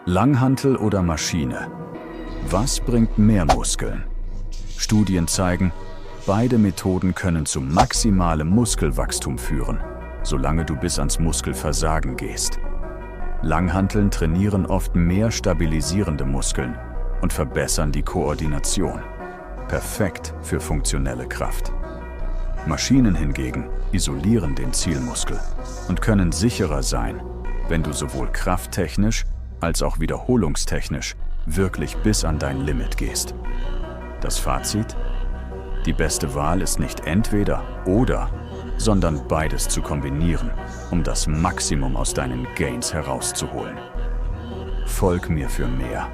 Langhantel oder Maschine? Was bringt mehr Muskeln? Studien zeigen, beide Methoden können zu maximalem Muskelwachstum führen, solange du bis ans Muskelversagen gehst. Langhanteln trainieren oft mehr stabilisierende Muskeln und verbessern die Koordination. Perfekt für funktionelle Kraft. Maschinen hingegen isolieren den Zielmuskel und können sicherer sein, wenn du sowohl krafttechnisch als auch wiederholungstechnisch wirklich bis an dein Limit gehst. Das Fazit? Die beste Wahl ist nicht entweder oder, sondern beides zu kombinieren, um das Maximum aus deinen Gains herauszuholen. Folg mir für mehr.